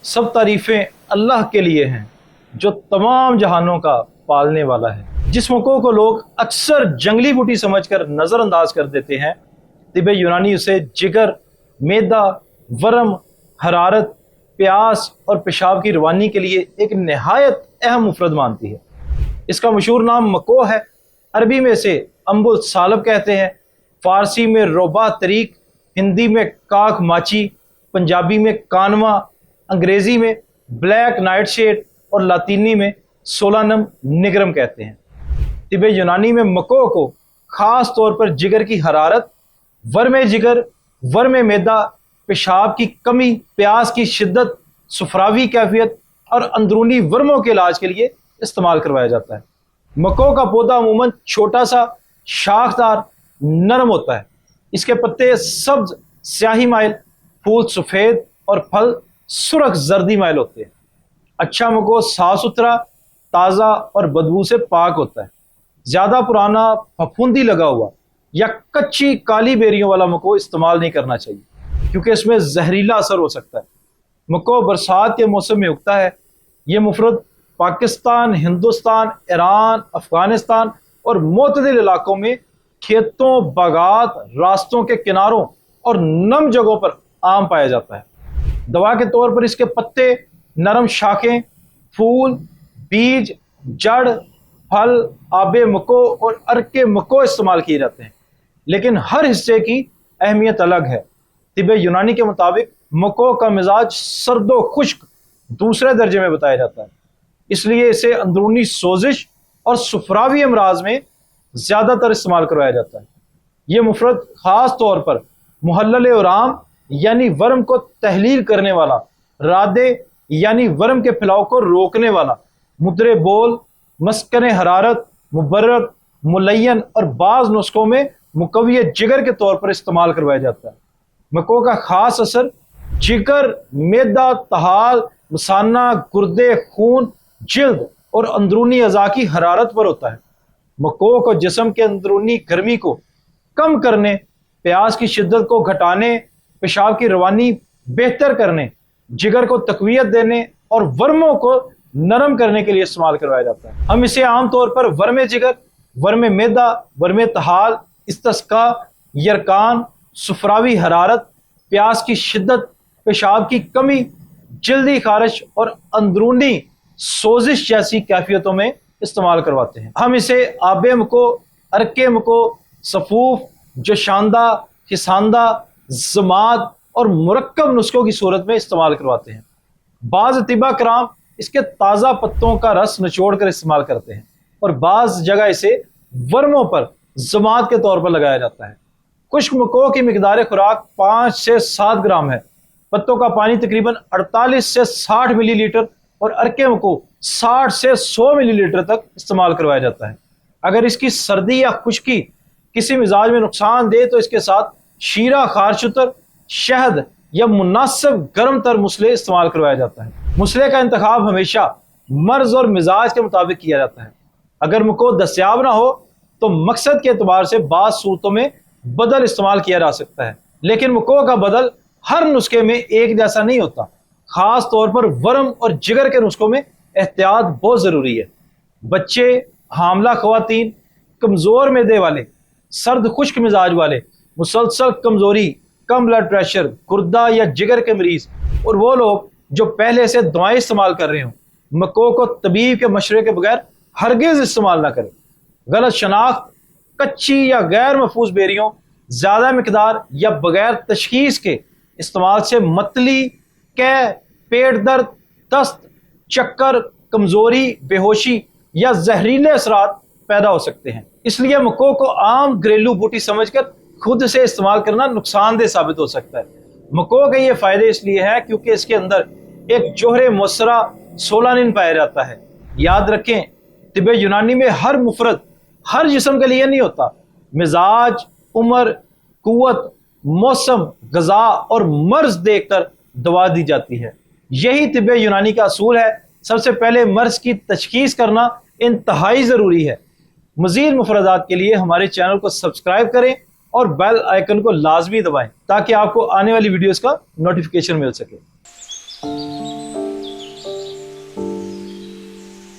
सब तारीफ़ें अल्लाह के लिए हैं जो तमाम जहानों का पालने वाला है। जिस मको को लोग अक्सर जंगली बूटी समझकर नज़रअंदाज कर देते हैं, तिब यूनानी उसे जिगर, मैदा, वरम, हरारत, प्यास और पेशाब की रवानी के लिए एक नहायत अहम मुफरद मानती है। इसका मशहूर नाम मको है। अरबी में इसे अम्बुल सालब कहते हैं, फ़ारसी में रोबा तरीक, हिंदी में काक माची, पंजाबी में कानवा, अंग्रेज़ी में ब्लैक नाइट शेड और लातीनी में सोलानम निगरम कहते हैं। तिब यूनानी में मको को ख़ास तौर पर जिगर की हरारत, वर्म जिगर, वर्म मैदा, पेशाब की कमी, प्यास की शिद्दत, सुफरावी कैफियत और अंदरूनी वर्मों के इलाज के लिए इस्तेमाल करवाया जाता है। मको का पौधा अमूमन छोटा सा, शाखदार, नरम होता है। इसके पत्ते सब्ज स्याही माइल, फूल सफ़ेद और फल सुर्ख जर्दी माइल होते हैं। अच्छा मको साफ सुथरा, ताज़ा और बदबू से पाक होता है। ज़्यादा पुराना, फफूंदी लगा हुआ या कच्ची काली बेरियों वाला मको इस्तेमाल नहीं करना चाहिए, क्योंकि इसमें जहरीला असर हो सकता है। मको बरसात के मौसम में उगता है। ये मुफरद पाकिस्तान, हिंदुस्तान, ईरान, अफगानिस्तान और मोतदिल इलाकों में खेतों, बागात, रास्तों के किनारों और नम जगहों पर आम पाया जाता है। दवा के तौर पर इसके पत्ते, नरम शाखें, फूल, बीज, जड़, फल, आबे मको और अर्के मको इस्तेमाल किए जाते हैं, लेकिन हर हिस्से की अहमियत अलग है। तिब यूनानी के मुताबिक मको का मिजाज सर्दो खुश्क दूसरे दर्जे में बताया जाता है, इसलिए इसे अंदरूनी सोजिश और सुफरावी अमराज में ज़्यादातर इस्तेमाल करवाया जाता है। ये मुफरद ख़ास तौर पर मुहल्लल उराम यानी वर्म को तहलील करने वाला, रादे यानी वर्म के फैलाव को रोकने वाला, मुद्रे बोल, मस्कन हरारत, मुबर्रद, मुलयन और बाज़ नुस्खों में मुकव्वी जिगर के तौर पर इस्तेमाल करवाया जाता है। मको का ख़ास असर जिगर, मैदा, तहाल, मसाना, गुर्दे, खून, जिल्द और अंदरूनी अज़ा की हरारत पर होता है। मको को जिस्म के अंदरूनी गर्मी को कम करने, प्यास की शिद्दत को घटाने, पेशाब की रवानी बेहतर करने, जिगर को तकवीयत देने और वर्मों को नरम करने के लिए इस्तेमाल करवाया जाता है। हम इसे आमतौर पर वर्म जिगर, वर्म मैदा, वर्म तहाल, इस्तस्का, यरकान, सुफरावी हरारत, प्यास की शिद्दत, पेशाब की कमी, जल्दी खारिश और अंदरूनी सोजिश जैसी कैफियतों में इस्तेमाल करवाते हैं। हम इसे आबे मको, अर्के मको, सफूफ, जोशांदा, खिसांदा, जमात और मुरक्कब नुस्खों की सूरत में इस्तेमाल करवाते हैं। बाज़ तिबा कराम इसके ताज़ा पत्तों का रस निचोड़ कर इस्तेमाल करते हैं और बाज़ जगह इसे वर्मों पर जमात के तौर पर लगाया जाता है। खुश्क मको की मिकदार खुराक 5 से 7 ग्राम है। पत्तों का पानी तकरीबन 48 से 60 मिलीलीटर और अर्के मको 60 से 100 मिलीलीटर तक इस्तेमाल करवाया जाता है। अगर इसकी सर्दी या खुश्की किसी मिजाज में नुकसान दे तो इसके साथ शीरा, खारशुतर, शहद या मुनासिब गर्म तर मुसले इस्तेमाल करवाया जाता है। मुसले का इंतखाब हमेशा मर्ज और मिजाज के मुताबिक किया जाता है। अगर मको दस्याब ना हो तो मकसद के एतबार से बाज़ सूरतों में बदल इस्तेमाल किया जा सकता है, लेकिन मको का बदल हर नुस्खे में एक जैसा नहीं होता। खास तौर पर वर्म और जिगर के नुस्खों में एहतियात बहुत ज़रूरी है। बच्चे, हामला ख़वातीन, कमज़ोर मैदे वाले, सर्द खुश्क मिजाज वाले, मुसलसल कमज़ोरी, कम ब्लड प्रेशर, गुर्दा या जिगर के मरीज़ और वो लोग जो पहले से दवाएं इस्तेमाल कर रहे हों, मको को तबीब के मशवरे के बगैर हरगिज़ इस्तेमाल ना करें। गलत शनाख्त, कच्ची या गैर महफूज बेरियों, ज़्यादा मिकदार या बगैर तशखीस के इस्तेमाल से मतली, कै, पेट दर्द, दस्त, चक्कर, कमज़ोरी, बेहोशी या जहरीले असरात पैदा हो सकते हैं। इसलिए मको को आम घरेलू बूटी समझकर खुद से इस्तेमाल करना नुकसानदेह साबित हो सकता है। मको के ये फ़ायदे इसलिए हैं क्योंकि इसके अंदर एक जोहरे मुसरा सोलानिन पाया जाता है। याद रखें, तिब यूनानी में हर मुफरद हर जिस्म के लिए नहीं होता। मिजाज, उम्र, कुव्वत, मौसम, गज़ा और मर्ज देखकर दवा दी जाती है। यही तिब यूनानी का असूल है। सबसे पहले मर्ज की तशखीस करना इंतहाई ज़रूरी है। मज़ीद मुफरदात के लिए हमारे चैनल को सब्सक्राइब करें और बेल आइकन को लाजमी दबाएं ताकि आपको आने वाली वीडियोस का नोटिफिकेशन मिल सके।